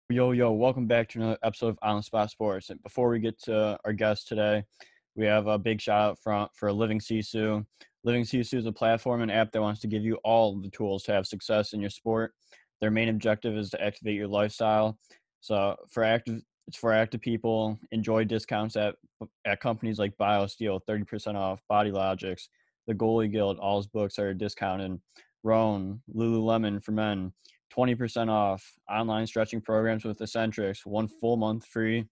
Yo, welcome back to another episode of On the Spot Sports. And before we get to our guest today, we have a big shout out for Living Sisu. Living Sisu is a platform and app that wants to give you all the tools to have success in your sport. Their main objective is to activate your lifestyle. So it's for active people. Enjoy discounts at companies like BioSteel, 30% off, Body Logics, the Goalie Guild, all his books are discounted. Roan, Lululemon for men, 20% off, online stretching programs with Eccentrics, 1 full month free.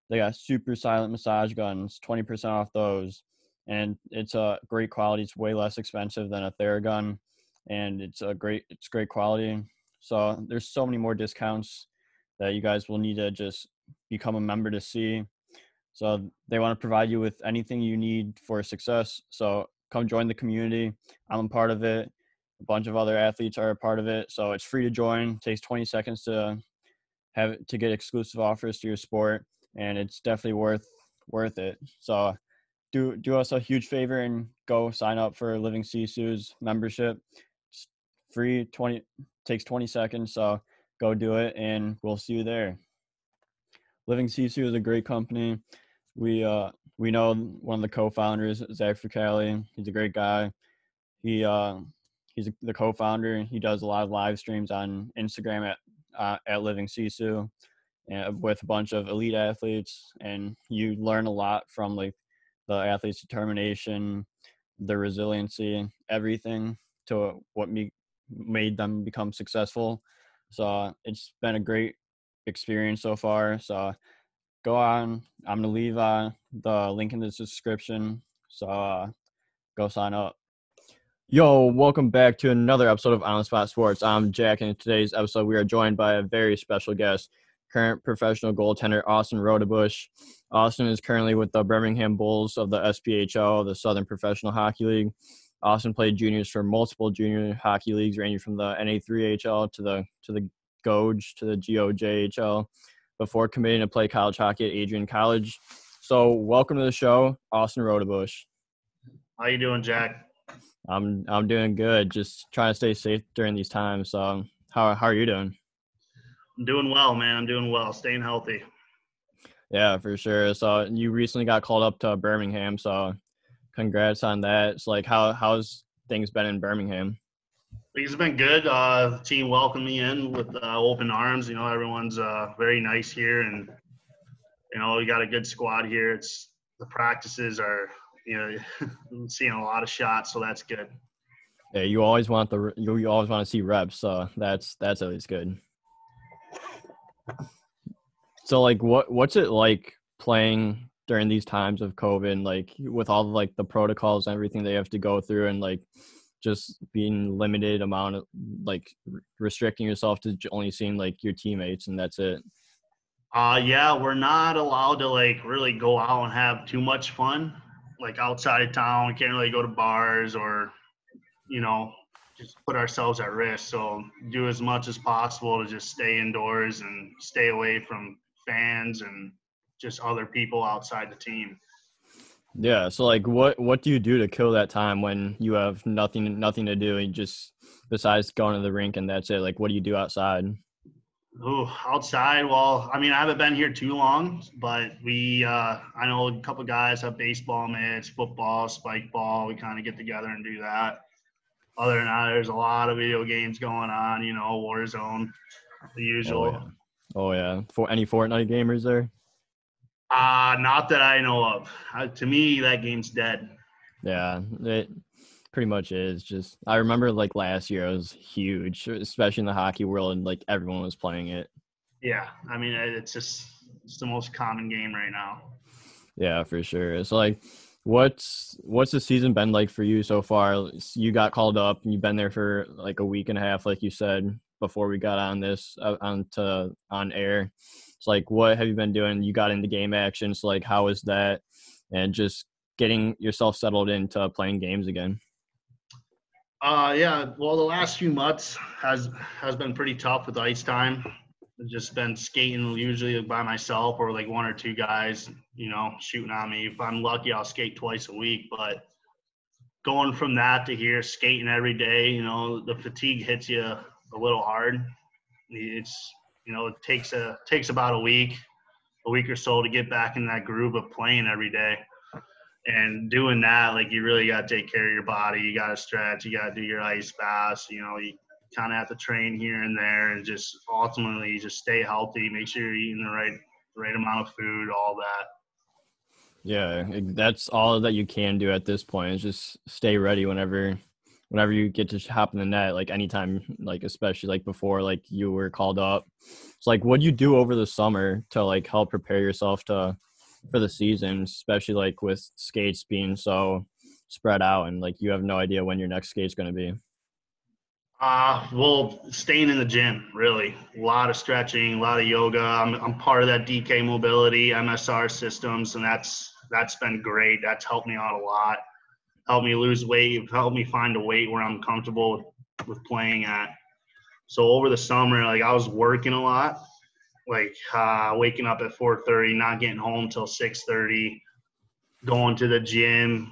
They got super silent massage guns, 20% off those. And it's a great quality. It's way less expensive than a Theragun, and it's great quality. So there's so many more discounts that you guys will need to just become a member to see. So they want to provide you with anything you need for success. So come join the community. I'm a part of it. A bunch of other athletes are a part of it. So it's free to join. It takes 20 seconds to get exclusive offers to your sport, and it's definitely worth it. So do us a huge favor and go sign up for Living Sisu's membership. It's free, takes 20 seconds. So go do it, and we'll see you there. Living Sisu is a great company. We know one of the co-founders, Zach Fricali. He's a great guy. He's the co-founder. He does a lot of live streams on Instagram at Living Sisu, and with a bunch of elite athletes, and you learn a lot from like the athletes' determination, their resiliency, everything to what made them become successful. So it's been a great experience so far. So go on. I'm gonna leave the link in the description. So go sign up. Yo, welcome back to another episode of On the Spot Sports. I'm Jack, and in today's episode, we are joined by a very special guest, current professional goaltender Austyn Roudebush. Austyn is currently with the Birmingham Bulls of the SPHL, the Southern Professional Hockey League. Austyn played juniors for multiple junior hockey leagues, ranging from the NA3HL to the GOJ to the GOJHL, before committing to play college hockey at Adrian College. So, welcome to the show, Austyn Roudebush. How you doing, Jack? I'm doing good. Just trying to stay safe during these times. So, how are you doing? I'm doing well, man. I'm doing well. Staying healthy. Yeah, for sure. So you recently got called up to Birmingham. So congrats on that. It's like how's things been in Birmingham? Things have been good. The team welcomed me in with open arms. You know, everyone's very nice here, and you know, we got a good squad here. The practices are, you know, seeing a lot of shots, so that's good. Yeah, you always want to see reps. So that's at least good. So like what's it like playing during these times of COVID, like with all like the protocols and everything they have to go through, and like just being limited amount of like restricting yourself to only seeing like your teammates and that's it? Yeah, we're not allowed to like really go out and have too much fun, like outside of town. We can't really go to bars or, you know, just put ourselves at risk. So do as much as possible to just stay indoors and stay away from fans and just other people outside the team. Yeah. So like what do you do to kill that time when you have nothing to do and just besides going to the rink and that's it? Like what do you do outside? Oh, outside. Well, I mean, I haven't been here too long, but I know a couple guys have baseball mitts, football, spike ball. We kind of get together and do that. Other than that, there's a lot of video games going on, you know, Warzone, the Oh usual. yeah. Oh yeah. For any Fortnite gamers there? Not that I know of. To me, that game's dead. Yeah, it pretty much is. Just I remember like last year it was huge, especially in the hockey world, and like everyone was playing it. Yeah, I mean, it's the most common game right now. Yeah, for sure. It's like, what's the season been like for you so far? You got called up and you've been there for like a week and a half, like you said before we got on this on air. It's like, what have you been doing? You got into game action. So like, how is that? And just getting yourself settled into playing games again. Yeah. Well, the last few months has been pretty tough with ice time. I've just been skating usually by myself or like one or two guys, you know, shooting on me. If I'm lucky, I'll skate twice a week. But going from that to here, skating every day, you know, the fatigue hits you a little hard. It's You know, it takes about a week or so to get back in that groove of playing every day. And doing that, like, you really got to take care of your body. You got to stretch. You got to do your ice baths. You know, you kind of have to train here and there, and just ultimately just stay healthy. Make sure you're eating the right amount of food, all that. Yeah, that's all that you can do at this point is just stay ready whenever you get to hop in the net, like anytime, like especially like before like you were called up. It's like, what do you do over the summer to like help prepare yourself for the season, especially like with skates being so spread out and like you have no idea when your next skate's going to be? Well, staying in the gym, really. A lot of stretching, a lot of yoga. I'm part of that DK Mobility MSR systems, and that's been great. That's helped me out a lot. Helped me lose weight, helped me find a weight where I'm comfortable with playing at. So over the summer, like, I was working a lot, like waking up at 4:30, not getting home till 6:30, going to the gym,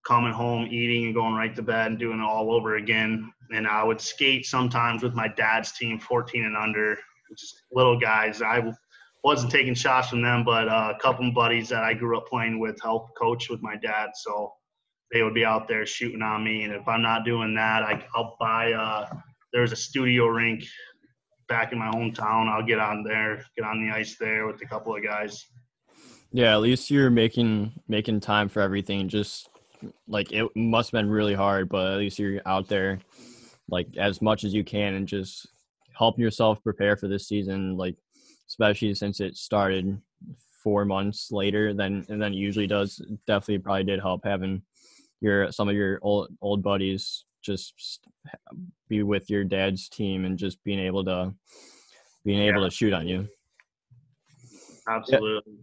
coming home, eating, and going right to bed and doing it all over again. And I would skate sometimes with my dad's team, 14 and under, just little guys. I wasn't taking shots from them, but a couple of buddies that I grew up playing with helped coach with my dad. So they would be out there shooting on me. And if I'm not doing that, I'll buy there's a studio rink back in my hometown. I'll get on the ice there with a couple of guys. Yeah, at least you're making time for everything. Just like, it must have been really hard, but at least you're out there like as much as you can and just helping yourself prepare for this season, like especially since it started 4 months later than it usually does. Definitely probably did help having some of your old buddies just be with your dad's team and just being able to shoot on you. Absolutely.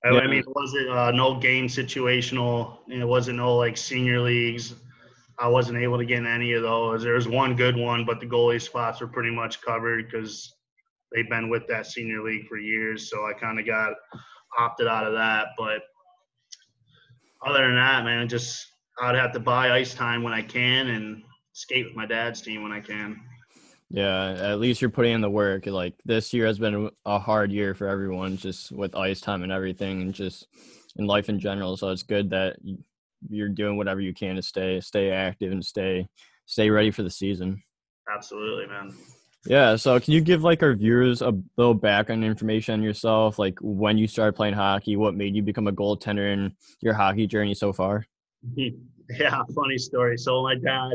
Yeah. I mean, it wasn't no game situational. It wasn't no like senior leagues. I wasn't able to get in any of those. There was one good one, but the goalie spots were pretty much covered because they've been with that senior league for years. So I kind of got opted out of that. But other than that, man, I'd have to buy ice time when I can and skate with my dad's team when I can. Yeah, at least you're putting in the work. Like, this year has been a hard year for everyone, just with ice time and everything, and just in life in general. So it's good that you're doing whatever you can to stay active and stay ready for the season. Absolutely, man. Yeah. So can you give like our viewers a little background information on yourself, like when you started playing hockey, what made you become a goaltender, and your hockey journey so far? Yeah, funny story. So my dad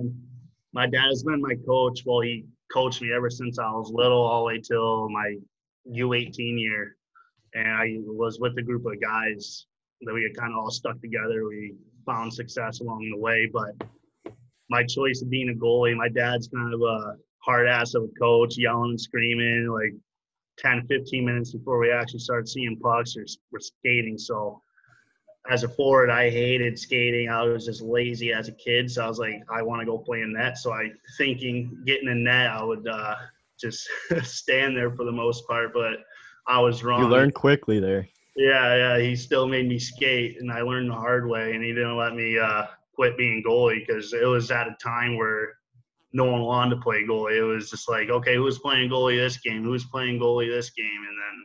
has been my coach. Well, he coached me ever since I was little, all the way till my U18 year. And I was with a group of guys that we had kind of all stuck together. We found success along the way. But my choice of being a goalie, my dad's kind of a hard ass of a coach, yelling and screaming like 10, 15 minutes before we actually started seeing pucks or we're skating. So as a forward, I hated skating. I was just lazy as a kid. So I was like, I want to go play in net. So thinking getting in net, I would just stand there for the most part. But I was wrong. You learned quickly there. Yeah. He still made me skate, and I learned the hard way. And he didn't let me quit being goalie because it was at a time where no one wanted to play goalie. It was just like, okay, who's playing goalie this game? Who's playing goalie this game? And then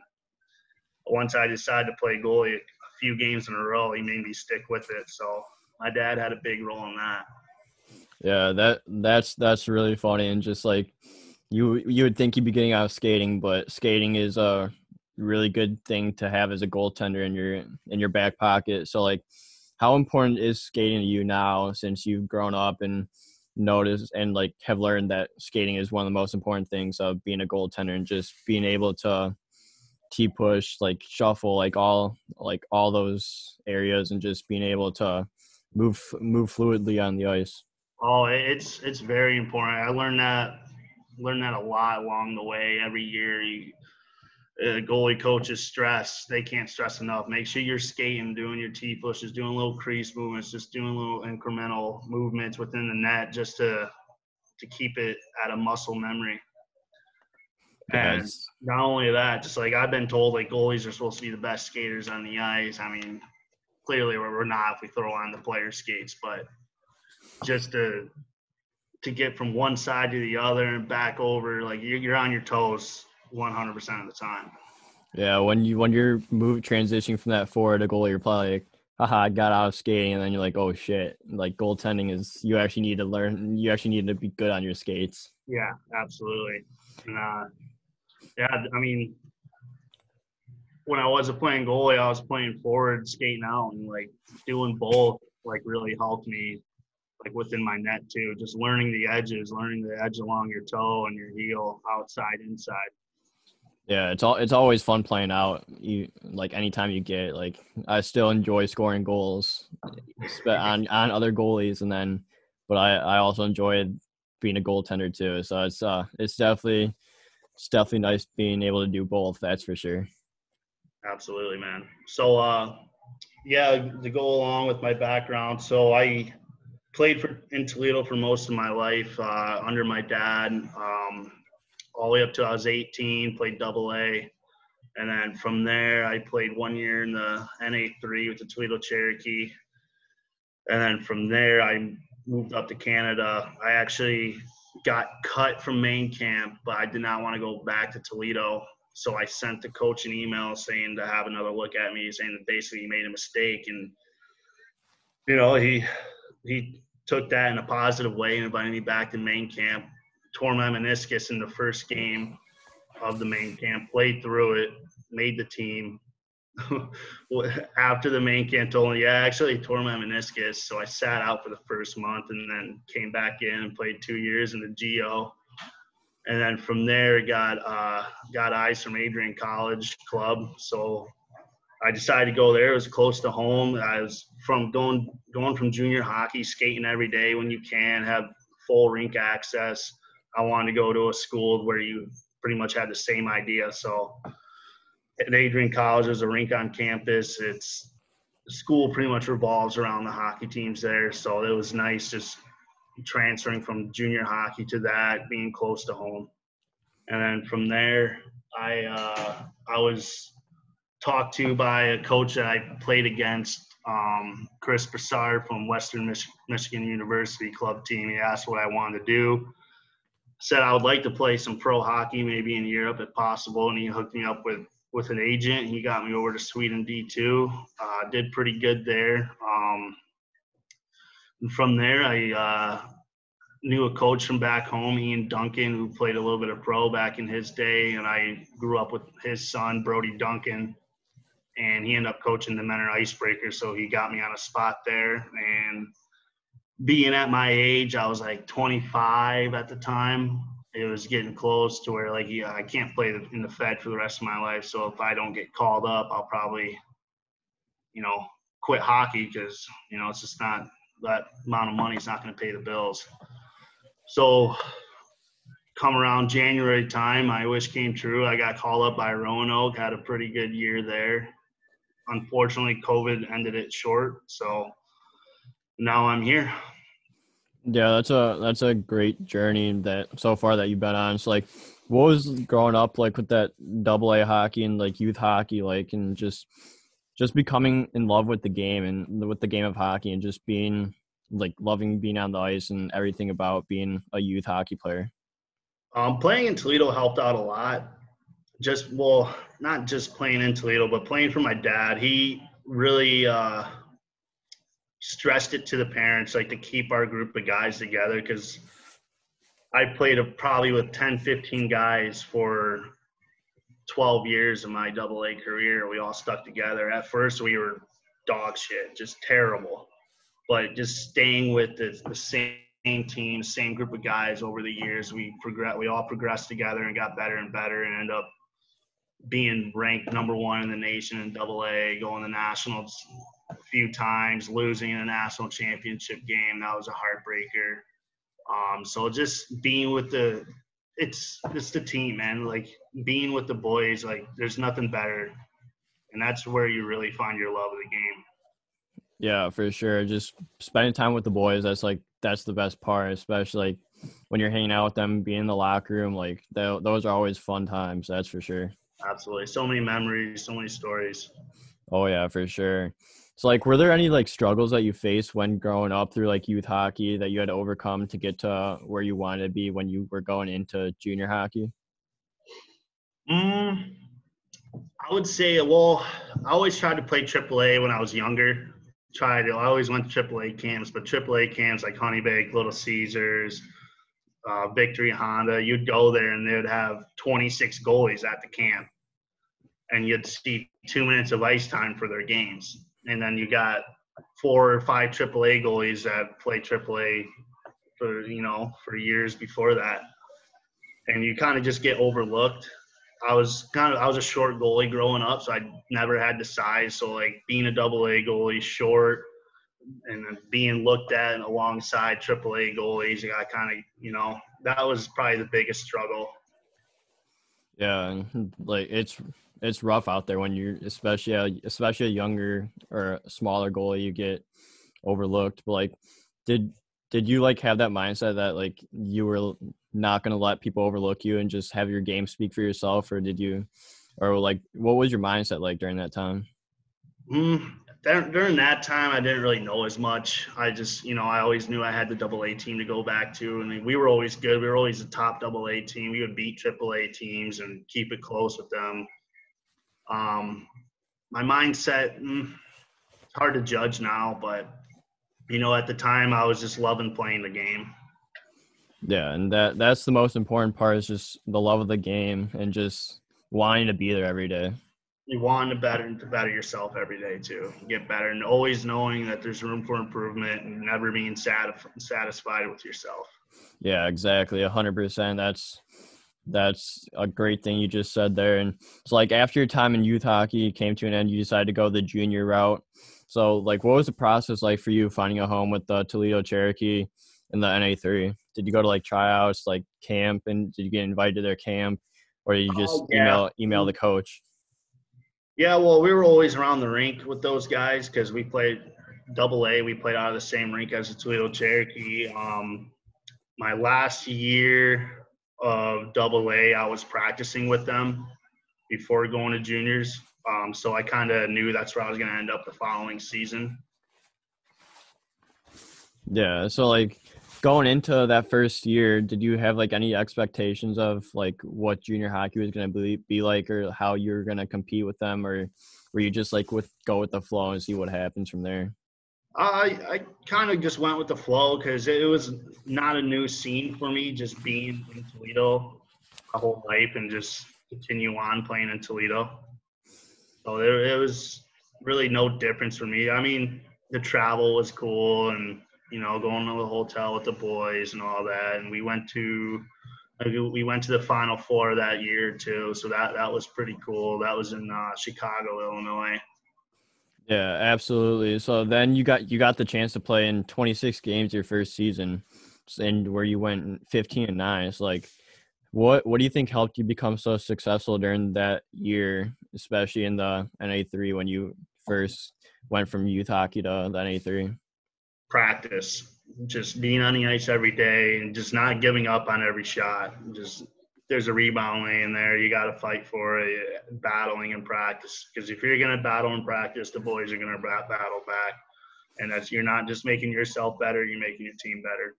once I decided to play goalie a few games in a row, he made me stick with it. So my dad had a big role in that. Yeah, that's really funny. And just like you would think you'd be getting out of skating, but skating is a really good thing to have as a goaltender in your back pocket. So like, how important is skating to you now, since you've grown up and noticed and like have learned that skating is one of the most important things of being a goaltender, and just being able to T-push, like shuffle, like all those areas, and just being able to move fluidly on the ice? Oh, it's very important. I learned that a lot along the way. Every year, goalie coaches stress. They can't stress enough. Make sure you're skating, doing your T pushes, doing little crease movements, just doing little incremental movements within the net, just to keep it at a muscle memory. And Yes. not only that, just like I've been told, like goalies are supposed to be the best skaters on the ice. I mean, clearly we're not if we throw on the player skates, but just to get from one side to the other and back over, like you're on your toes 100% of the time. Yeah, when you're transitioning from that forward to goalie, you're probably like, haha, I got out of skating, and then you're like, oh shit, like goaltending is, you actually need to learn, you actually need to be good on your skates. Yeah, absolutely. And yeah, I mean, when I wasn't playing goalie, I was playing forward, skating out, and like doing both like really helped me like within my net too. Just learning the edges, learning the edge along your toe and your heel, outside, inside. Yeah, it's always fun playing out. You like anytime you get like, I still enjoy scoring goals on other goalies, and then but I also enjoy being a goaltender too. So it's definitely nice being able to do both. That's for sure. Absolutely, man. So yeah, to go along with my background, so I played in Toledo for most of my life under my dad, all the way up to I was 18. Played Double A, and then from there I played 1 year in the NA3 with the Toledo Cherokee, and then from there I moved up to Canada. I actually got cut from main camp, but I did not want to go back to Toledo. So I sent the coach an email saying to have another look at me, saying that basically he made a mistake, and he took that in a positive way and invited me back to main camp. Tore my meniscus in the first game of the main camp, played through it, made the team. After the main camp told me, yeah, actually tore my meniscus. So I sat out for the first month and then came back in and played 2 years in the GO. And then from there got eyes from Adrian College Club. So I decided to go there. It was close to home. I was from going from junior hockey, skating every day when you can, have full rink access. I wanted to go to a school where you pretty much had the same idea. So at Adrian College, there's a rink on campus. The school pretty much revolves around the hockey teams there. So it was nice just transferring from junior hockey to that, being close to home. And then from there, I was talked to by a coach that I played against, Chris Broussard from Western Michigan University club team. He asked what I wanted to do. Said I would like to play some pro hockey, maybe in Europe if possible, and he hooked me up with an agent. He got me over to Sweden D2. Did pretty good there. And from there, I knew a coach from back home, Ian Duncan, who played a little bit of pro back in his day, and I grew up with his son, Brody Duncan, and he ended up coaching the Menor Icebreakers, so he got me on a spot there. And being at my age, I was like 25 at the time. It was getting close to where, like, yeah, I can't play in the Fed for the rest of my life, so if I don't get called up, I'll probably, quit hockey because, it's just not – that amount of money is not going to pay the bills. So come around January time, my wish came true. I got called up by Roanoke, had a pretty good year there. Unfortunately, COVID ended it short, so now I'm here. Yeah, that's a great journey that so far that you've been on. So like, what was growing up like with that Double A hockey and like youth hockey, like, and just becoming in love with the game and with the game of hockey and just being like loving being on the ice and everything about being a youth hockey player? Playing in Toledo helped out a lot. Not just playing in Toledo, but playing for my dad. He really stressed it to the parents, like, to keep our group of guys together, because I played probably with 10, 15 guys for 12 years of my Double A career. We all stuck together. At first, we were dog shit, just terrible. But just staying with the same team, same group of guys over the years, we all progressed together and got better and better, and ended up being ranked number 1 in the nation in Double A, going to nationals a few times, losing in a national championship game. That was a heartbreaker. So just being with it's the team, man. Like, being with the boys, like, there's nothing better. And that's where you really find your love of the game. Yeah, for sure. Just spending time with the boys, that's the best part, especially like when you're hanging out with them, being in the locker room, like those are always fun times, that's for sure. Absolutely. So many memories, so many stories. Oh yeah, for sure. So like, were there any like struggles that you faced when growing up through like youth hockey that you had to overcome to get to where you wanted to be when you were going into junior hockey? Mm, I would say, well, I always tried to play AAA when I was younger. I always went to AAA camps, but AAA camps like Honey Bake, Little Caesars, Victory Honda, you'd go there and they'd have 26 goalies at the camp, and you'd see 2 minutes of ice time for their games. And then you got 4 or 5 AAA goalies that play AAA for years before that, and you kind of just get overlooked. I was a short goalie growing up, so I never had the size. So like being a double A goalie, short, and then being looked at alongside triple A goalies, I kind of that was probably the biggest struggle. Yeah, and like it's rough out there when you're especially a younger or a smaller goalie, you get overlooked. But like, did you like have that mindset that like you were not gonna let people overlook you and just have your game speak for yourself, or did you, or like what was your mindset like during that time? During that time, I didn't really know as much. I just, I always knew I had the double A team to go back to. And we were always good. We were always a top double A team. We would beat triple A teams and keep it close with them. My mindset, it's hard to judge now, but, at the time I was just loving playing the game. Yeah, and that's the most important part, is just the love of the game and just wanting to be there every day. You want to better yourself every day too. Get better, and always knowing that there's room for improvement, and never being satisfied with yourself. Yeah, exactly. 100%. That's a great thing you just said there. And it's like after your time in youth hockey came to an end, you decided to go the junior route. So like, what was the process like for you finding a home with the Toledo Cherokee in the NA3? Did you go to like tryouts, like camp, and did you get invited to their camp, or did you just Oh yeah. email the coach? Yeah, well, we were always around the rink with those guys because we played double A. We played out of the same rink as the Toledo Cherokee. My last year of double A, I was practicing with them before going to juniors. So I kind of knew that's where I was going to end up the following season. Yeah. So like going into that first year, did you have like any expectations of like what junior hockey was going to be like, or how you're going to compete with them, or were you just like go with the flow and see what happens from there? I kind of just went with the flow because it was not a new scene for me, just being in Toledo my whole life and just continue on playing in Toledo. So it was really no difference for me. I mean, the travel was cool, and going to the hotel with the boys and all that. And we went to the Final Four that year too, so that was pretty cool. That was in Chicago, Illinois. Yeah, absolutely. So then you got the chance to play in 26 games your first season, and where you went 15-9. It's like, what do you think helped you become so successful during that year, especially in the NA3 when you first went from youth hockey to the NA3? Practice, just being on the ice every day and just not giving up on every shot. Just there's a rebound laying there, you got to fight for it. Battling in practice, because if you're going to battle in practice, the boys are going to battle back, and you're not just making yourself better, you're making your team better.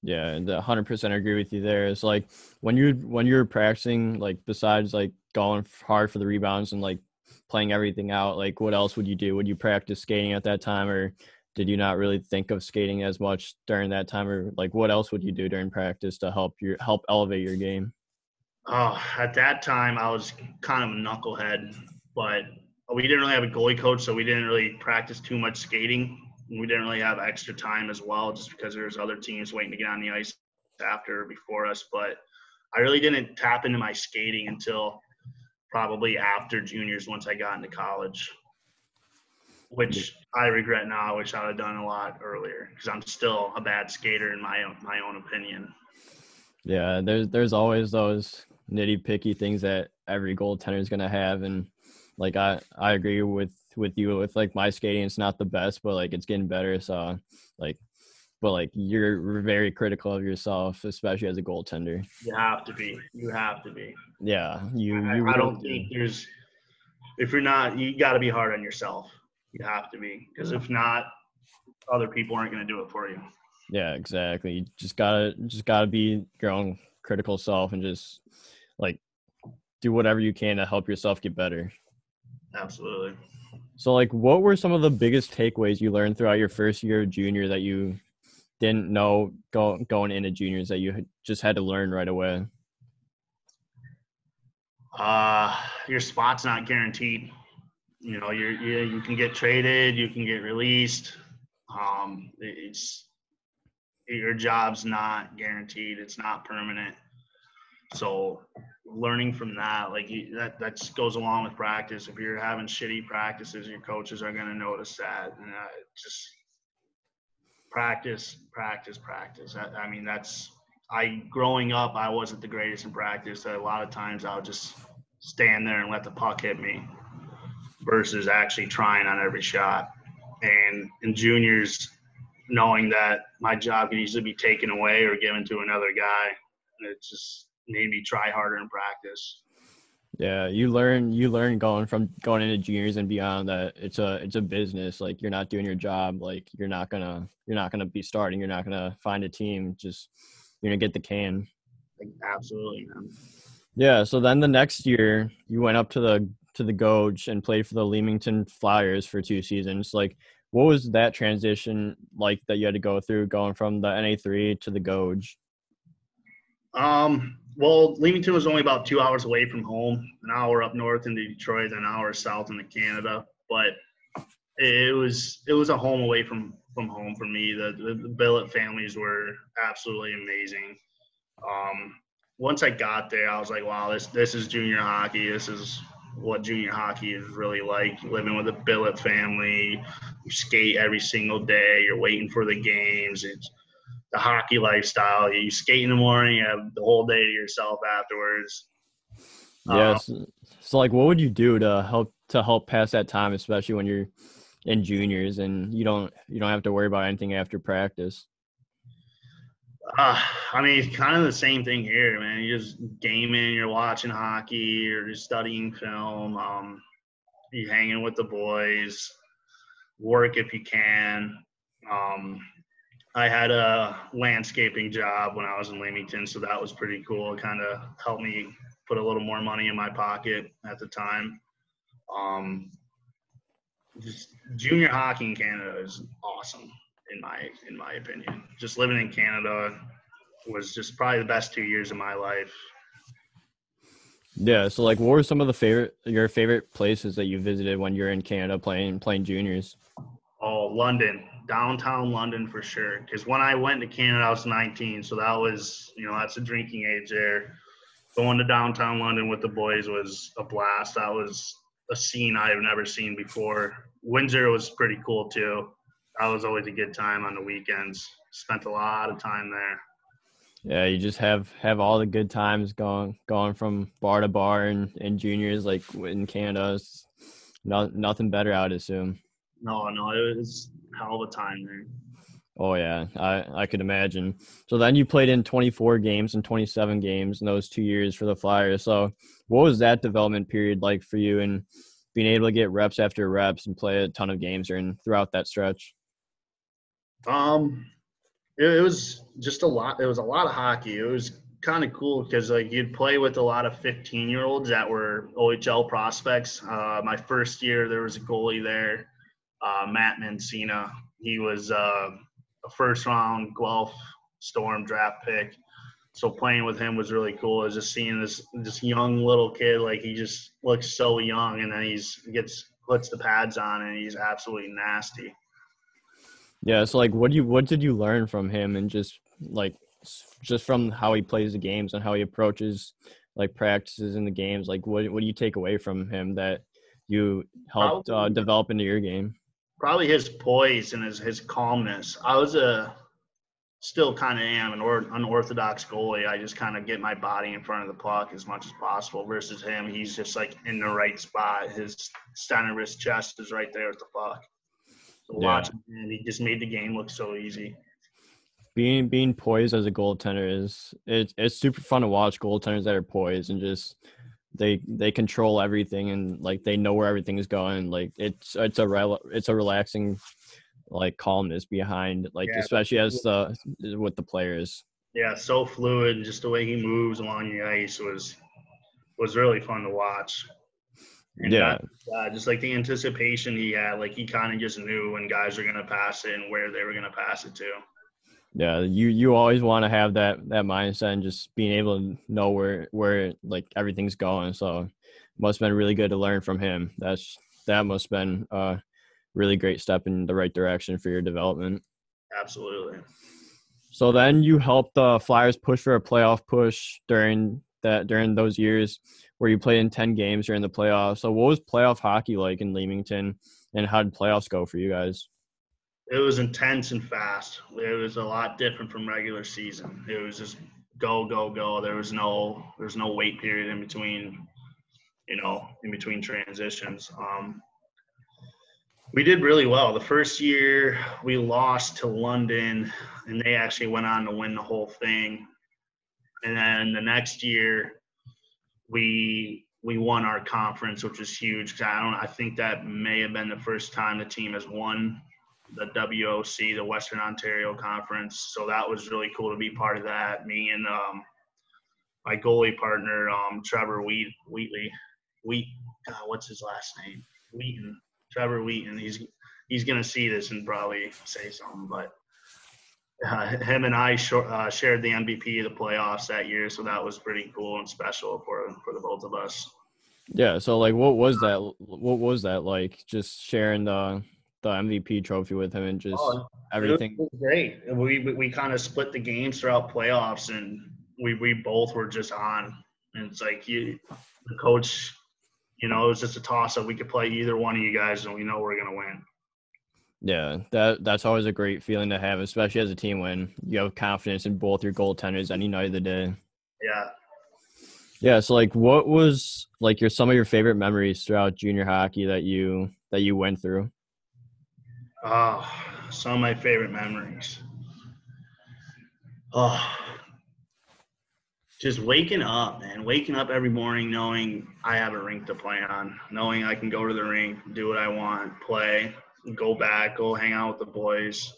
Yeah, and 100% agree with you there. It's like when you're practicing, like besides like going hard for the rebounds and like playing everything out, like what else would you do? Would you practice skating at that time, or did you not really think of skating as much during that time, or like what else would you do during practice to help elevate your game? Oh, at that time, I was kind of a knucklehead, but we didn't really have a goalie coach, so we didn't really practice too much skating. We didn't really have extra time as well, just because there was other teams waiting to get on the ice after or before us. But I really didn't tap into my skating until probably after juniors, once I got into college, which I regret now. I wish I would have done a lot earlier, because I'm still a bad skater in my own opinion. Yeah, there's always those nitty picky things that every goaltender is gonna have, and like I agree with you with like my skating. It's not the best, but like it's getting better. So like, but like you're very critical of yourself, especially as a goaltender. You have to be. You have to be. Yeah, you I really don't do. think there's – if you're not – you got to be hard on yourself. You have to be, because if not, other people aren't going to do it for you. Yeah, exactly. You just gotta be your own critical self and just like do whatever you can to help yourself get better. Absolutely. So, like, what were some of the biggest takeaways you learned throughout your first year of junior that you didn't know going into juniors that you just had to learn right away? Your spot's not guaranteed. You know, you can get traded, you can get released. It's your job's not guaranteed. It's not permanent. So learning from that, like that just goes along with practice. If you're having shitty practices, your coaches are going to notice that. And just practice. I mean, growing up, I wasn't the greatest in practice. A lot of times I would just stand there and let the puck hit me versus actually trying on every shot. And in juniors, knowing that my job could easily be taken away or given to another guy, it just made me try harder in practice. Yeah, you learn going into juniors and beyond that it's a business. Like, you're not doing your job. Like, you're not gonna be starting. You're not gonna find a team. Just, you're gonna get the can. Like, absolutely, man. Yeah. So then the next year you went up to the GOJ and played for the Leamington Flyers for 2 seasons. Like, what was that transition like that you had to go through going from the NA3 to the GOJ? Well, Leamington was only about 2 hours away from home, an hour up north into Detroit, an hour south into Canada. But it was a home away from home for me. The billet families were absolutely amazing. Once I got there, I was like, wow, this is junior hockey. This is what junior hockey is really like. Living with a billet family, you skate every single day. You're waiting for the games. It's the hockey lifestyle. You skate in the morning, you have the whole day to yourself afterwards. Yes. So like, what would you do to help pass that time, especially when you're in juniors and you don't have to worry about anything after practice? I mean, it's kind of the same thing here, man. You're just gaming, you're watching hockey, you're studying film, you're hanging with the boys, work if you can. I had a landscaping job when I was in Leamington, so that was pretty cool. It kind of helped me put a little more money in my pocket at the time. Just junior hockey in Canada is awesome in my opinion. Just living in Canada was just probably the best 2 years of my life. Yeah. So like, what were some of your favorite places that you visited when you're in Canada playing juniors? Oh, London, downtown London for sure. Because when I went to Canada, I was 19, so that was, that's a drinking age there. Going to downtown London with the boys was a blast. That was a scene I have never seen before. Windsor was pretty cool too. That was always a good time on the weekends. Spent a lot of time there. Yeah, you just have all the good times going from bar to bar in juniors, like in Canada. It's nothing better, I would assume. No, it was a hell of a time there. Oh yeah, I could imagine. So then you played in 24 games and 27 games in those 2 years for the Flyers. So what was that development period like for you, and being able to get reps after reps and play a ton of games throughout that stretch? It was just a lot. It was a lot of hockey. It was kind of cool because like you'd play with a lot of 15-year-olds that were OHL prospects. My first year, there was a goalie there, Matt Mancina. He was a first-round Guelph Storm draft pick. So playing with him was really cool. I was just seeing this young little kid, like he just looks so young, and then puts the pads on, and he's absolutely nasty. Yeah, so like, what did you learn from him, and just from how he plays the games and how he approaches like practices in the games? Like, what do you take away from him that you helped develop into your game? Probably his poise and his calmness. I was still kind of am an unorthodox goalie. I just kind of get my body in front of the puck as much as possible. Versus him, he's just like in the right spot. His center of his chest is right there with the puck. So Yeah. watching him, he just made the game look so easy. Being poised as a goaltender it's super fun to watch goaltenders that are poised and just they control everything, and like they know where everything is going. Like it's a relaxing like calmness behind, like, Yeah, especially as with the players. yeah, so fluid. Just the way he moves along the ice was really fun to watch. And Yeah. just like the anticipation he had, like he kind of just knew when guys were going to pass it and where they were going to pass it to. Yeah, you always want to have that mindset and just being able to know where like everything's going. So it must have been really good to learn from him. That must have been a really great step in the right direction for your development. Absolutely. So then you helped the Flyers push for a playoff push during those years where you played in 10 games during the playoffs. So what was playoff hockey like in Leamington, and how did playoffs go for you guys? It was intense and fast. It was a lot different from regular season. It was just go, go, go. There's no wait period in between, in between transitions. We did really well. The first year we lost to London, and they actually went on to win the whole thing. And then the next year we won our conference, which was huge. I think that may have been the first time the team has won the WOC, the Western Ontario Conference. So that was really cool to be part of that. Me and my goalie partner, Trevor Wheatley. What's his last name? Wheaton. Trevor Wheaton. He's gonna see this and probably say something, but him and I shared the MVP of the playoffs that year, so that was pretty cool and special for the both of us. Yeah, so like what was that like, just sharing the MVP trophy with him and just everything? It was great. We kind of split the games throughout playoffs, and we both were just on. And it's like the coach, it was just a toss up. We could play either one of you guys, and we know we're gonna win. Yeah, that's always a great feeling to have, especially as a team when you have confidence in both your goaltenders any night of the day. Yeah. Yeah, so like what was like some of your favorite memories throughout junior hockey that you went through? Oh, some of my favorite memories. Oh, just waking up, man. Waking up every morning knowing I have a rink to play on, knowing I can go to the rink, do what I want, play, go back, go hang out with the boys.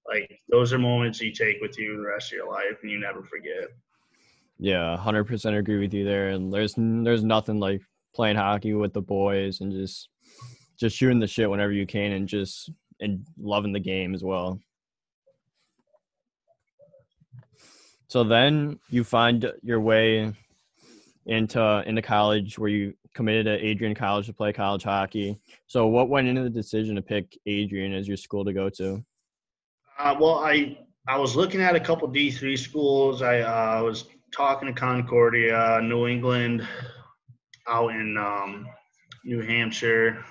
Like, those are moments you take with you the rest of your life and you never forget. Yeah, 100% agree with you there. And there's nothing like playing hockey with the boys and just shooting the shit whenever you can and loving the game as well. So then you find your way into college where you committed to Adrian College to play college hockey. So what went into the decision to pick Adrian as your school to go to? Well, I was looking at a couple D3 schools. I was talking to Concordia, New England, out in New Hampshire,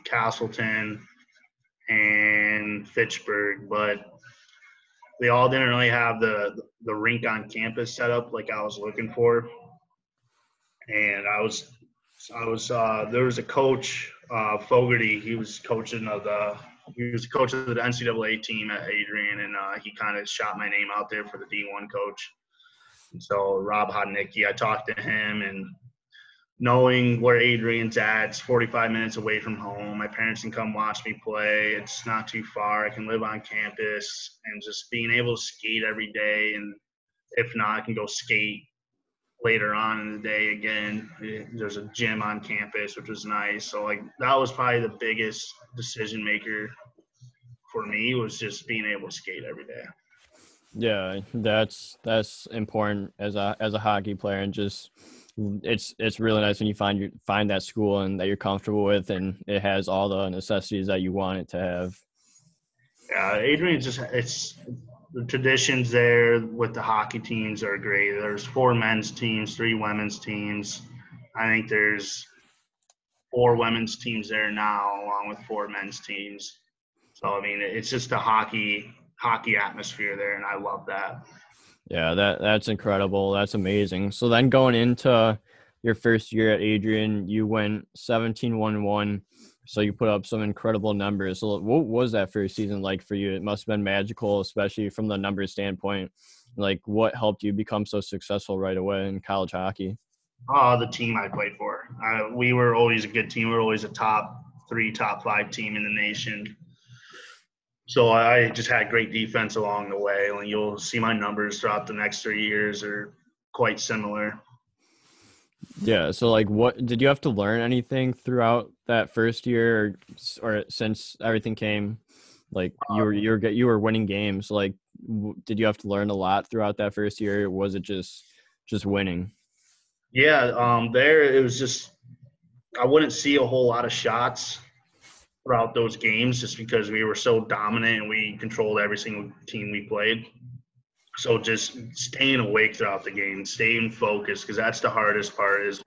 Castleton, and Fitchburg, but they all didn't really have the rink on campus set up like I was looking for. And there was a coach, Fogarty. He was coach of the NCAA team at Adrian, and he kind of shot my name out there for the D1 coach. And so Rob Hodnicki, I talked to him, and knowing where Adrian's at, it's 45 minutes away from home. My parents can come watch me play. It's not too far. I can live on campus, and just being able to skate every day, and if not, I can go skate later on in the day again. There's a gym on campus, which was nice. So like that was probably the biggest decision maker for me, was just being able to skate every day. Yeah, that's important as a hockey player, and just it's really nice when you find that school and that you're comfortable with, and it has all the necessities that you want it to have. Yeah, Adrian, it's the traditions there with the hockey teams are great. There's 4 men's teams, 3 women's teams. I think there's 4 women's teams there now, along with 4 men's teams. So I mean, it's just a hockey atmosphere there, and I love that. Yeah, that's incredible. That's amazing. So then going into your first year at Adrian, you went 17-1-1. So you put up some incredible numbers. So what was that first season like for you? It must have been magical, especially from the numbers standpoint. Like, what helped you become so successful right away in college hockey? The team I played for. We were always a good team. We were always a top 3, top 5 team in the nation. So I just had great defense along the way. And you'll see my numbers throughout the next 3 years are quite similar. Yeah. So like, what did you have to learn anything throughout that first year, or since everything came, like you were winning games? Like, did you have to learn a lot throughout that first year? Or was it just winning? Yeah, there it was just I wouldn't see a whole lot of shots throughout those games just because we were so dominant and we controlled every single team we played. So just staying awake throughout the game, staying focused, because that's the hardest part. Is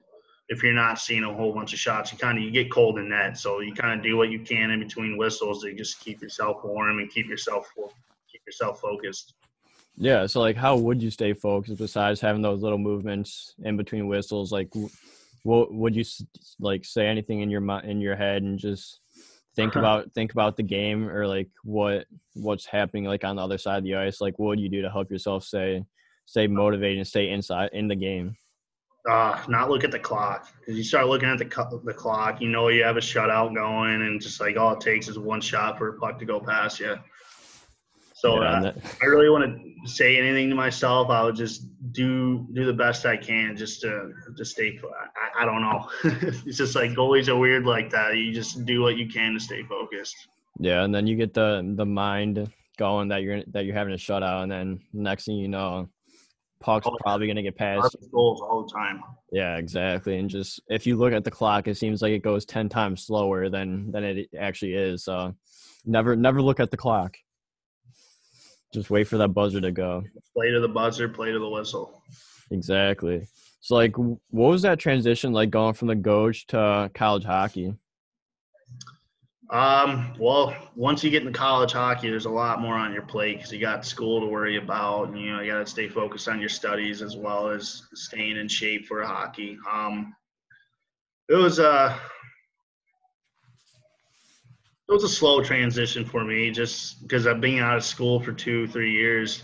if you're not seeing a whole bunch of shots, you get cold in net. So you kind of do what you can in between whistles to just keep yourself warm and keep yourself focused. Yeah. So like, how would you stay focused besides having those little movements in between whistles? Like, what would you like say anything in in your head and just think about the game, or like what's happening like on the other side of the ice? Like, what would you do to help yourself stay motivated and stay inside in the game? Not look at the clock, because you start looking at the clock, you have a shutout going, and just like all it takes is one shot for a puck to go past you. So Yeah, and that, I really want to say anything to myself. I would just do the best I can just to stay. I don't know. It's just like goalies are weird like that. You just do what you can to stay focused. yeah, and then you get the mind going that you're having a shutout, and then next thing you know, puck's Oh, probably gonna get past. garbage goals all the time. Yeah, exactly. And just if you look at the clock, it seems like it goes 10 times slower than it actually is. So never look at the clock. Just wait for that buzzer to go. Play to the buzzer, play to the whistle. Exactly. So like, what was that transition like going from the GOJ to college hockey? Well, once you get into college hockey, there's a lot more on your plate because you got school to worry about, and you got to stay focused on your studies as well as staying in shape for hockey. It was it was a slow transition for me just because I've been out of school for 2, 3 years,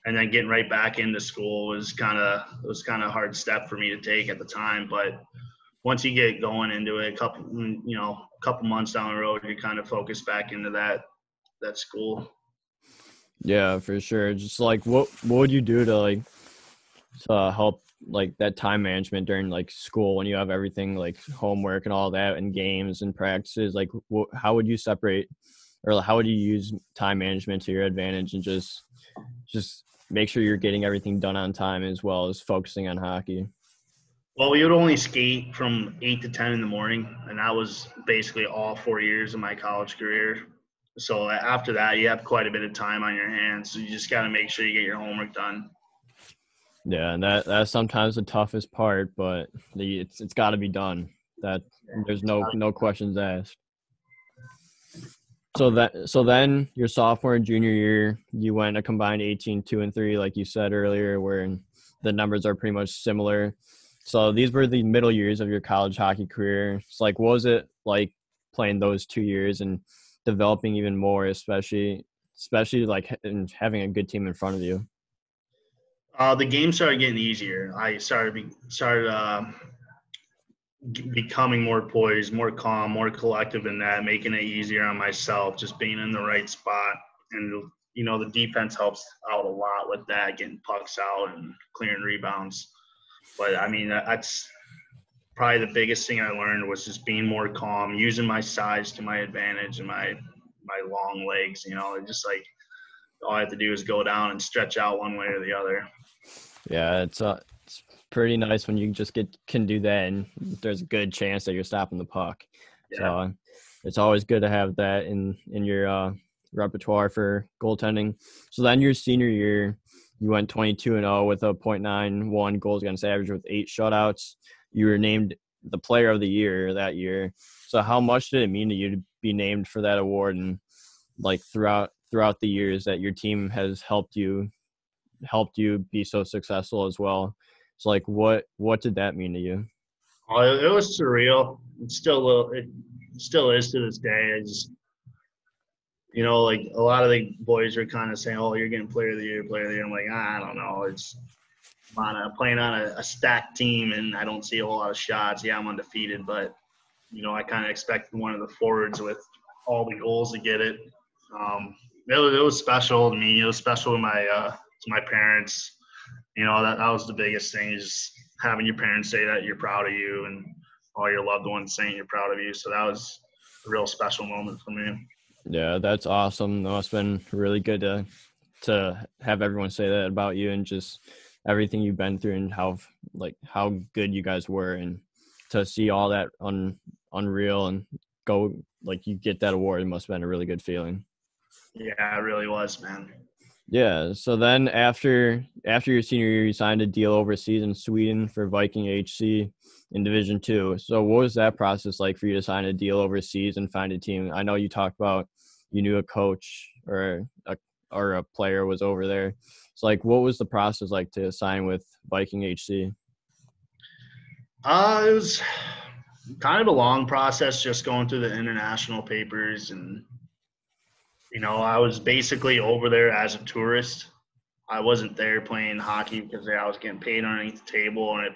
and then getting right back into school was kind of a hard step for me to take at the time. But once you get going into it, a couple months down the road, you're kind of focused back into that school. Yeah, for sure. Just like, what would you do to like to help like that time management during like school when you have everything like homework and all that and games and practices? Like, how would you separate, or how would you use time management to your advantage and just make sure you're getting everything done on time as well as focusing on hockey? Well, we would only skate from 8 to 10 in the morning, and that was basically all 4 years of my college career. So after that, you have quite a bit of time on your hands. So you just got to make sure you get your homework done. Yeah, and that's sometimes the toughest part, but it's got to be done. That there's no questions asked. So then your sophomore and junior year, you went a combined 18-2-3, like you said earlier, where the numbers are pretty much similar. So these were the middle years of your college hockey career. It's like, what was it like playing those 2 years and developing even more, especially like and having a good team in front of you? The game started getting easier. I started becoming more poised, more calm, more collective in that, making it easier on myself, just being in the right spot. And, the defense helps out a lot with that, getting pucks out and clearing rebounds. But, I mean, that's probably the biggest thing I learned was just being more calm, using my size to my advantage and my long legs. Just like all I have to do is go down and stretch out one way or the other. Yeah, it's pretty nice when you just can do that, and there's a good chance that you're stopping the puck. Yeah. So it's always good to have that in your repertoire for goaltending. So then your senior year, you went 22-0 with a .91 goals against average with 8 shutouts. You were named the player of the year that year. So how much did it mean to you to be named for that award, and like throughout the years that your team has helped you be so successful as well? So like what did that mean to you? Oh, it was surreal. It still is to this day. I just, like a lot of the boys are kind of saying, "Oh, you're getting player of the year, player of the year." I'm like, I don't know. It's playing on a stacked team, and I don't see a whole lot of shots. Yeah, I'm undefeated, but I kind of expected one of the forwards with all the goals to get it. It was special to me. It was special to my parents. That was the biggest thing. Is having your parents say that you're proud of you and all your loved ones saying you're proud of you. So that was a real special moment for me. Yeah, that's awesome. That must have been really good to have everyone say that about you and just everything you've been through and how good you guys were, and to see all that unreal and go like you get that award, it must have been a really good feeling. Yeah, it really was, man. Yeah. So then after your senior year, you signed a deal overseas in Sweden for Viking HC in Division Two. So what was that process like for you to sign a deal overseas and find a team? I know you talked about you knew a coach or a player was over there. So like, what was the process like to sign with Viking HC? It was kind of a long process, just going through the international papers, and I was basically over there as a tourist. I wasn't there playing hockey because I was getting paid underneath the table, and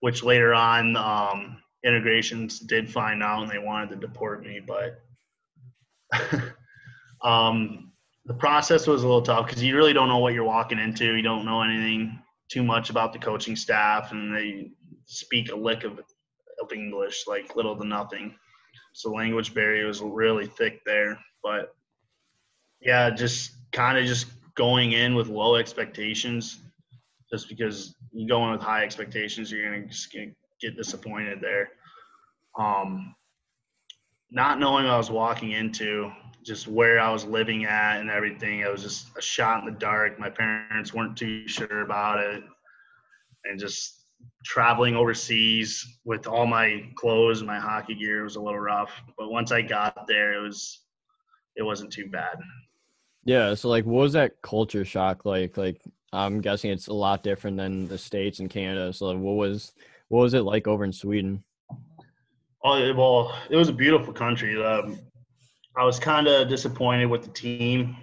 which later on integrations did find out and they wanted to deport me. But the process was a little tough because you really don't know what you're walking into. You don't know anything too much about the coaching staff, and they speak a lick of English, like little to nothing. So language barrier was really thick there. But yeah, just kind of just going in with low expectations, just because you go in with high expectations, you're gonna just get disappointed there. Um, Not knowing what I was walking into, just where I was living at and everything, it was just a shot in the dark. My parents weren't too sure about it, and just traveling overseas with all my clothes and my hockey gear was a little rough. But once I got there, it wasn't too bad. Yeah. So like, what was that culture shock like? Like, I'm guessing it's a lot different than the States and Canada. So like, what was it like over in Sweden? Oh, well, it was a beautiful country. I was kind of disappointed with the team.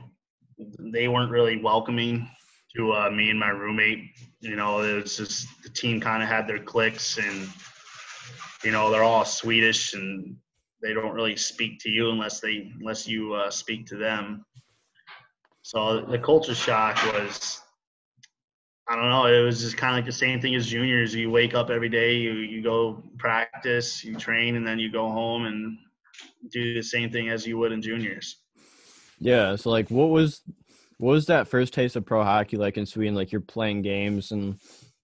They weren't really welcoming to me and my roommate. It was just the team kind of had their cliques, and they're all Swedish, and they don't really speak to you unless you speak to them. So the culture shock was, I don't know, it was just kind of like the same thing as juniors. You wake up every day, you go practice, you train, and then you go home and do the same thing as you would in juniors. Yeah. So like, what was that first taste of pro hockey like in Sweden? Like, you're playing games and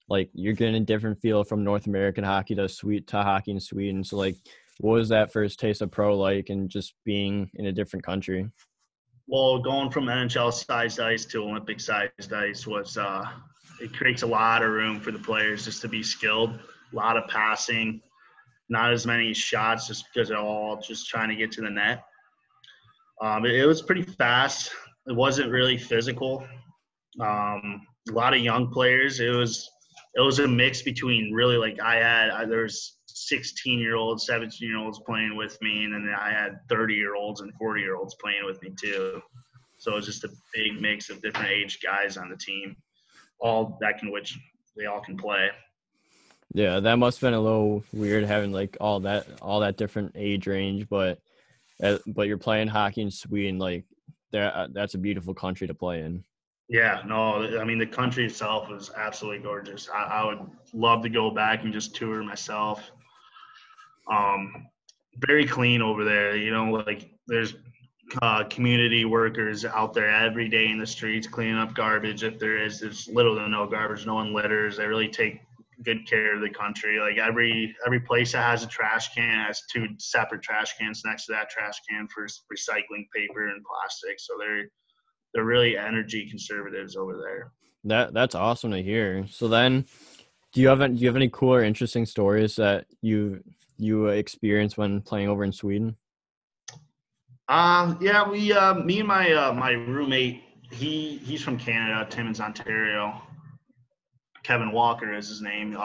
like you're getting a different feel from North American hockey to hockey in Sweden. So like, what was that first taste of pro like, and just being in a different country? Well, going from NHL sized ice to Olympic sized ice was it creates a lot of room for the players just to be skilled, a lot of passing, not as many shots just because they're all just trying to get to the net. It was pretty fast. It wasn't really physical. A lot of young players. It was a mix between really, like, there's 16-year-olds, 17-year-olds playing with me, and then I had 30-year-olds and 40-year-olds playing with me too. So it was just a big mix of different age guys on the team, which they all can play. Yeah, that must have been a little weird having like all that different age range, but you're playing hockey in Sweden, like that's a beautiful country to play in. Yeah, no, I mean the country itself is absolutely gorgeous. I would love to go back and just tour myself. Um, Very clean over there. Like there's community workers out there every day in the streets cleaning up garbage. If there's little to no garbage. No one litters. They really take good care of the country. Like every place that has a trash can has two separate trash cans next to that trash can for recycling paper and plastic. So they're really energy conservatives over there. That's awesome to hear. So then, do you have any cool or interesting stories that you experienced when playing over in Sweden? Yeah, me and my roommate, he's from Canada, Timmins, Ontario. Kevin Walker is his name.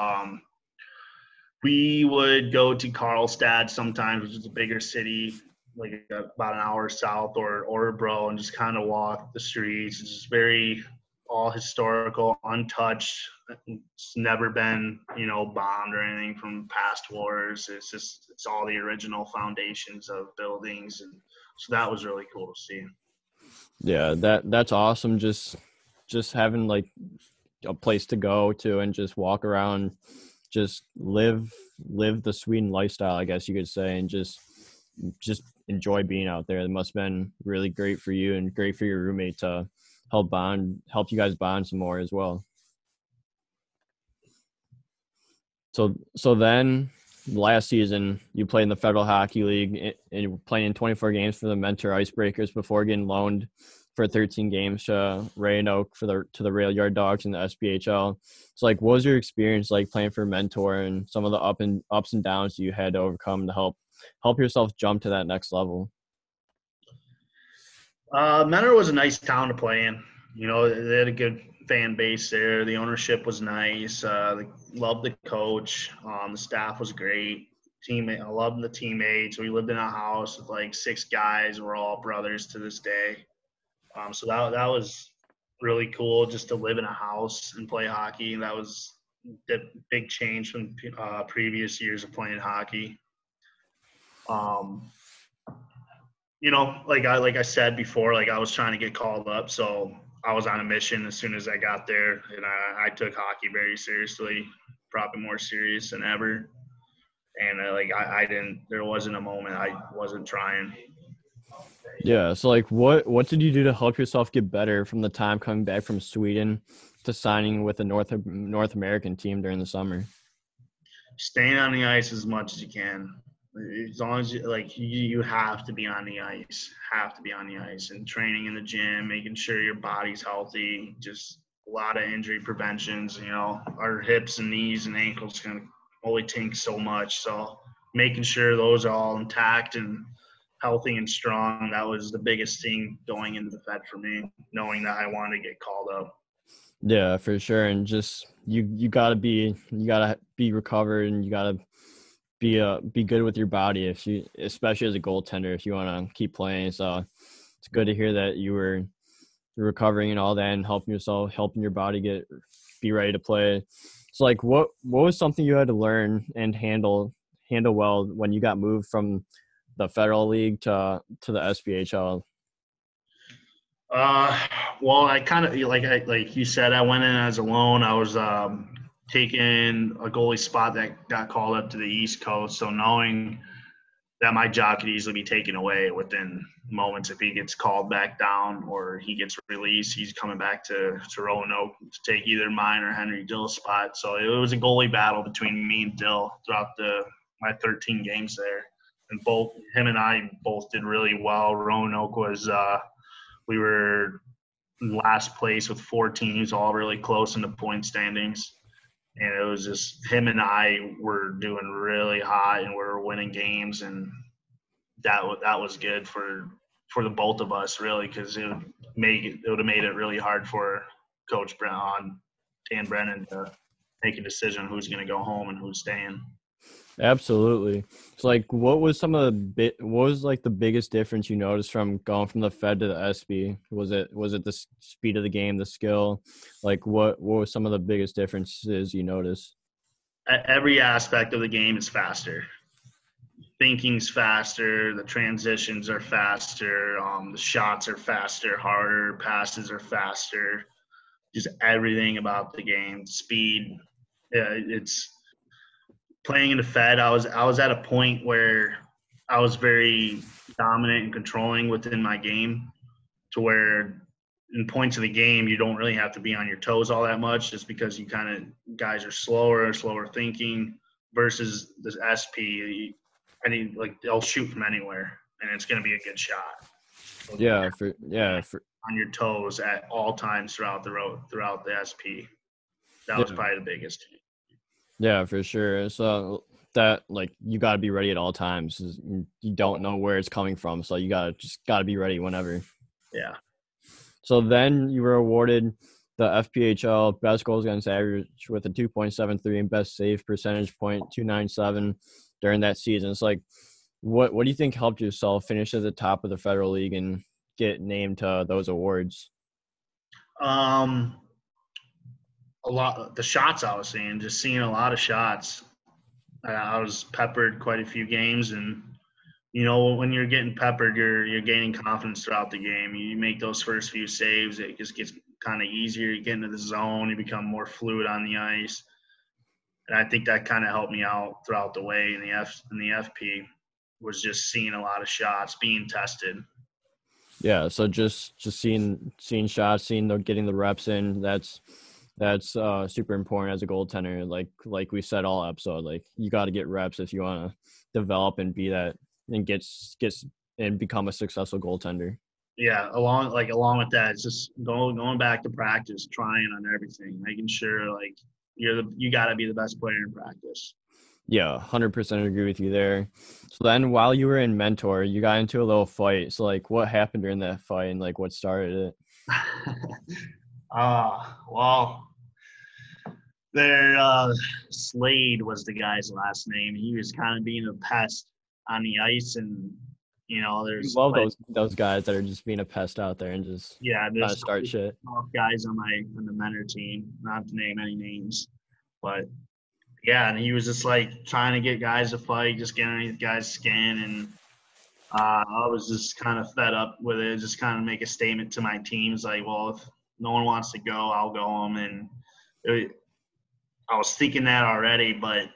We would go to Carlstad sometimes, which is a bigger city, like about an hour south, or Orebro, and just kind of walk the streets. It's just very all historical, untouched. It's never been, bombed or anything from past wars. It's all the original foundations of buildings, and so that was really cool to see. Yeah, that's awesome. Just having like a place to go to and just walk around, just live the Sweden lifestyle, I guess you could say, and just enjoy being out there. It must have been really great for you and great for your roommate to help you guys bond some more as well. So then last season you played in the Federal Hockey League and you were playing in 24 games for the Mentor Icebreakers before getting loaned for 13 games to Roanoke to the Rail Yard Dogs in the SPHL. So like, what was your experience like playing for Mentor and some of the ups and downs you had to overcome to help yourself jump to that next level? Mentor was a nice town to play in. You know, they had a good fan base there. The ownership was nice. They loved the coach. The staff was great. I loved the teammates. We lived in a house with like 6 guys. We're all brothers to this day. So that was really cool just to live in a house and play hockey. That was the big change from previous years of playing hockey. You know, like I said before, like I was trying to get called up, so I was on a mission as soon as I got there, and I took hockey very seriously, probably more serious than ever. And I didn't. There wasn't a moment I wasn't trying. Yeah. So like, what did you do to help yourself get better from the time coming back from Sweden to signing with the North American team during the summer? Staying on the ice as much as you can. As long as you have to be on the ice, and training in the gym, making sure your body's healthy. Just a lot of injury preventions. You know, our hips and knees and ankles can only tank so much. So making sure those are all intact and healthy and strong. That was the biggest thing going into the Fed for me, knowing that I wanted to get called up. Yeah, for sure. And just you gotta be recovered, and you gotta be good with your body especially as a goaltender, if you want to keep playing. So it's good to hear that you're recovering and all that, and helping your body be ready to play. So like, what was something you had to learn and handle well when you got moved from the Federal League to the SPHL? Well, I kind of like you said, I went in as a loan. I was taking a goalie spot that got called up to the East Coast, so knowing that my job could easily be taken away within moments if he gets called back down or he gets released. He's coming back to Roanoke to take either mine or Henry Dill's spot. So it was a goalie battle between me and Dill throughout my 13 games there, and both him and I both did really well. Roanoke was we were in last place with 4 teams, all really close in the point standings. And it was just him and I were doing really hot, and we were winning games, and that was good for the both of us, really, because it would have made it really hard for Coach Dan Brennan to make a decision on who's going to go home and who's staying. Absolutely. So like, what was like the biggest difference you noticed from going from the Fed to the SB? Was it the speed of the game, the skill? Like, what were some of the biggest differences you noticed? Every aspect of the game is faster. Thinking's faster. The transitions are faster. The shots are faster, harder. Passes are faster. Just everything about the game, speed. It's playing in the Fed. I was at a point where I was very dominant and controlling within my game, to where in points of the game you don't really have to be on your toes all that much, just because guys are slower thinking, versus this SP. They'll shoot from anywhere, and it's going to be a good shot. So on your toes at all times throughout the SP. That was probably the biggest. Yeah, for sure. So that, like, you got to be ready at all times. You don't know where it's coming from, so you gotta be ready whenever. Yeah. So then you were awarded the FPHL best goals against average with a 2.73 and best save percentage .297 during that season. It's like, what do you think helped yourself finish at the top of the Federal League and get named to those awards? A lot the shots I was seeing, just seeing a lot of shots. I was peppered quite a few games, and when you're getting peppered, you're gaining confidence throughout the game. You make those first few saves, it just gets kind of easier. You get into the zone, you become more fluid on the ice. And I think that kind of helped me out throughout the way in the FP, was just seeing a lot of shots, being tested. Yeah, so just seeing shots, getting the reps in, that's super important as a goaltender. Like we said all episode, like you got to get reps if you want to develop and be that and get and become a successful goaltender. Yeah, along with that, it's just going back to practice, trying on everything, making sure like you got to be the best player in practice. Yeah, 100% agree with you there. So then while you were in mentor, you got into a little fight. So like what happened during that fight and like what started it? Well, Slade was the guy's last name. He was kind of being a pest on the ice, and You there's love those guys that are just being a pest out there and just trying to start shit. guys on the mentor team, not to name any names, but yeah, and he was just like trying to get guys to fight, just getting underneath guys' skin, and I was just kind of fed up with it. Just kind of make a statement to my teams, like, well, if no one wants to go, I'll go them. And I was thinking that already, but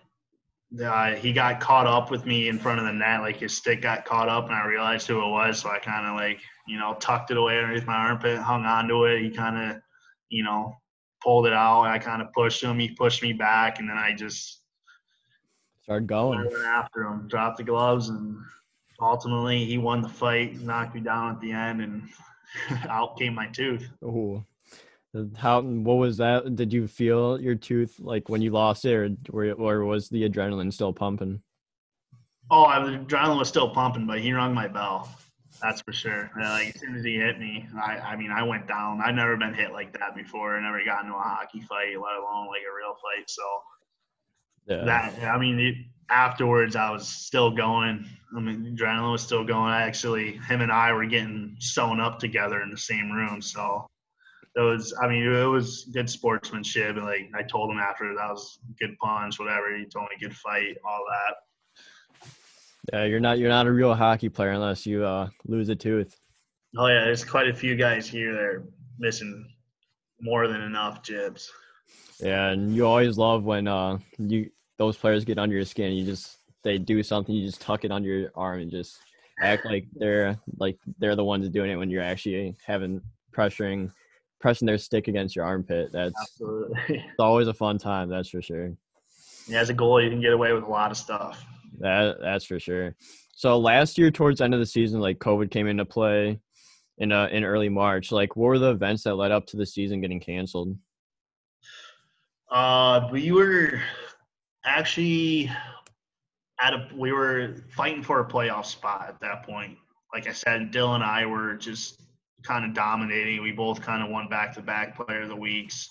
he got caught up with me in front of the net. Like his stick got caught up, and I realized who it was. So I kind of tucked it away underneath my armpit, hung onto it. He kind of, pulled it out. I kind of pushed him. He pushed me back, and then I just started going. I went after him, dropped the gloves, and ultimately he won the fight, knocked me down at the end, and out came my tooth. Oh, what was that? Did you feel your tooth like when you lost it, or was the adrenaline still pumping? Oh, the adrenaline was still pumping, but he rung my bell. That's for sure. Like as soon as he hit me, I went down. I've never been hit like that before. I never got into a hockey fight, let alone like a real fight. So afterwards, I was still going. Adrenaline was still going. Him and I were getting sewn up together in the same room. So it was good sportsmanship. And like I told him after, that was a good punch, whatever. He told me good fight, all that. Yeah, you're not a real hockey player unless you lose a tooth. Oh yeah, there's quite a few guys here that are missing more than enough jibs. Yeah, and you always love when those players get under your skin. They do something, you just tuck it under your arm and just act like they're the ones doing it when you're actually pressing their stick against your armpit. Absolutely. It's always a fun time, that's for sure. Yeah, as a goalie, you can get away with a lot of stuff. That's for sure. So last year, towards the end of the season, like COVID came into play in early March. Like, what were the events that led up to the season getting canceled? We were actually we were fighting for a playoff spot at that point. Like I said, Dylan and I were just kind of dominating. We both kind of won back-to-back player of the weeks.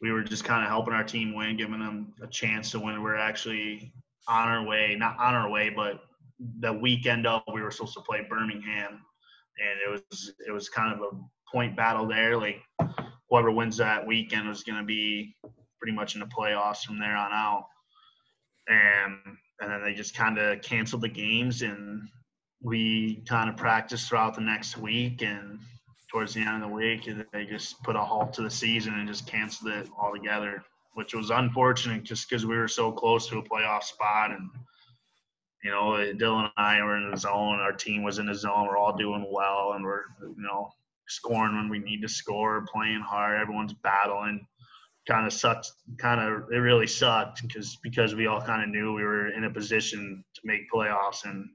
We were just kind of helping our team win, giving them a chance to win. We're actually on our way, not on our way, but the weekend of we were supposed to play Birmingham, and it was kind of a point battle there. Like whoever wins that weekend was going to be pretty much in the playoffs from there on out. And then they just kind of canceled the games, and we kind of practiced throughout the next week, and towards the end of the week, they just put a halt to the season and just canceled it altogether, which was unfortunate just because we were so close to a playoff spot. And, Dylan and I were in the zone. Our team was in the zone. We're all doing well, and we're, scoring when we need to score, playing hard. Everyone's battling. It really sucked because we all kind of knew we were in a position to make playoffs, and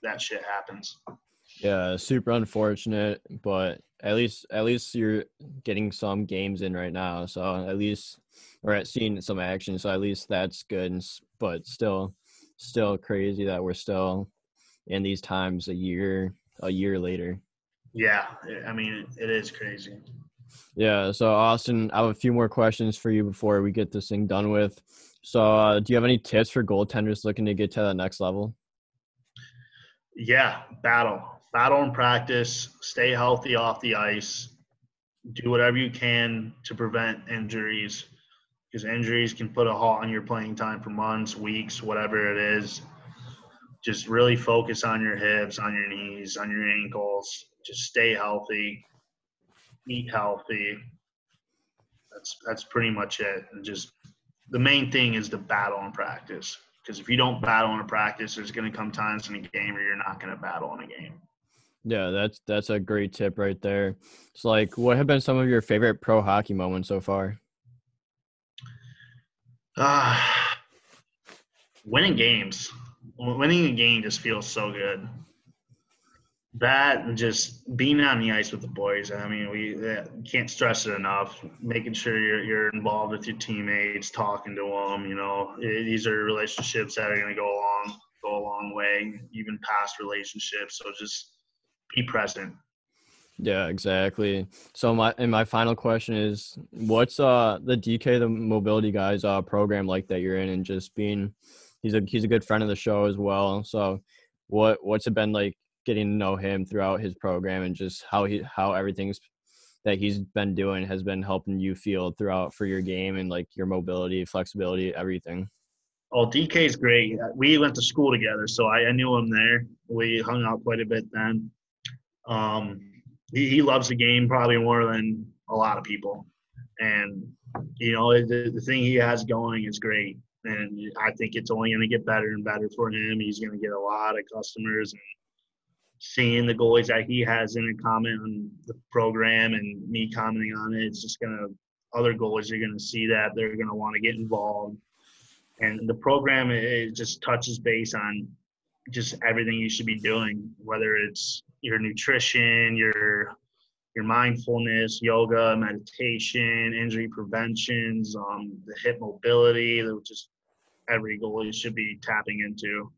that shit happens. Yeah, super unfortunate, but at least you're getting some games in right now. So at least we're seeing some action. So at least that's good. But still crazy that we're still in these times a year later. Yeah, it is crazy. Yeah. So Austyn, I have a few more questions for you before we get this thing done with. So do you have any tips for goaltenders looking to get to the next level? Yeah, battle in practice, stay healthy off the ice, do whatever you can to prevent injuries, because injuries can put a halt on your playing time for months, weeks, whatever it is. Just really focus on your hips, on your knees, on your ankles. Just stay healthy. eat healthy. That's pretty much it. And just the main thing is the battle in practice. Because if you don't battle in a practice, there's going to come times in a game where you're not going to battle in a game. Yeah, that's a great tip right there. It's like, what have been some of your favorite pro hockey moments so far? Winning games. Winning a game just feels so good. That and just being on the ice with the boys. I mean, we can't stress it enough. Making sure you're involved with your teammates, talking to them. These are relationships that are going to go a long way, even past relationships. So just be present. Yeah, exactly. So my final question is, what's the DK, the mobility guys program like that you're in, and just being he's a good friend of the show as well. So what's it been like getting to know him throughout his program, and just how everything's that he's been doing has been helping you feel throughout for your game and like your mobility, flexibility, everything. Oh, DK's great. We went to school together, so I knew him there. We hung out quite a bit then. Um, he loves the game probably more than a lot of people. And, the thing he has going is great. And I think it's only going to get better and better for him. He's going to get a lot of customers. And seeing the goalies that he has in a comment on the program and me commenting on it, it's just going to – other goalies are going to see that. They're going to want to get involved. And the program, it just touches base on just everything you should be doing, whether it's your nutrition, your mindfulness, yoga, meditation, injury preventions, the hip mobility, which is every goalie should be tapping into.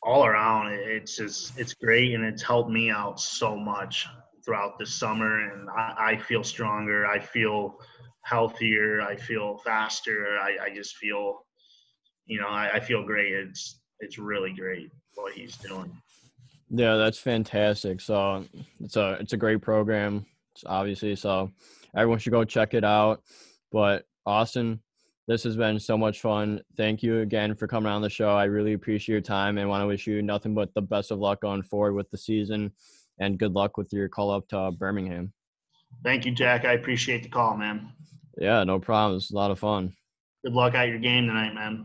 All around, it's great, and it's helped me out so much throughout this summer, and I feel stronger. I feel healthier. I feel faster. I just feel, I feel great. It's really great what he's doing. Yeah, that's fantastic. So it's a great program, obviously. So everyone should go check it out. But Austyn, this has been so much fun. Thank you again for coming on the show. I really appreciate your time and want to wish you nothing but the best of luck going forward with the season, and good luck with your call up to Birmingham. Thank you, Jack. I appreciate the call, man. Yeah, no problem. It's a lot of fun. Good luck at your game tonight, man.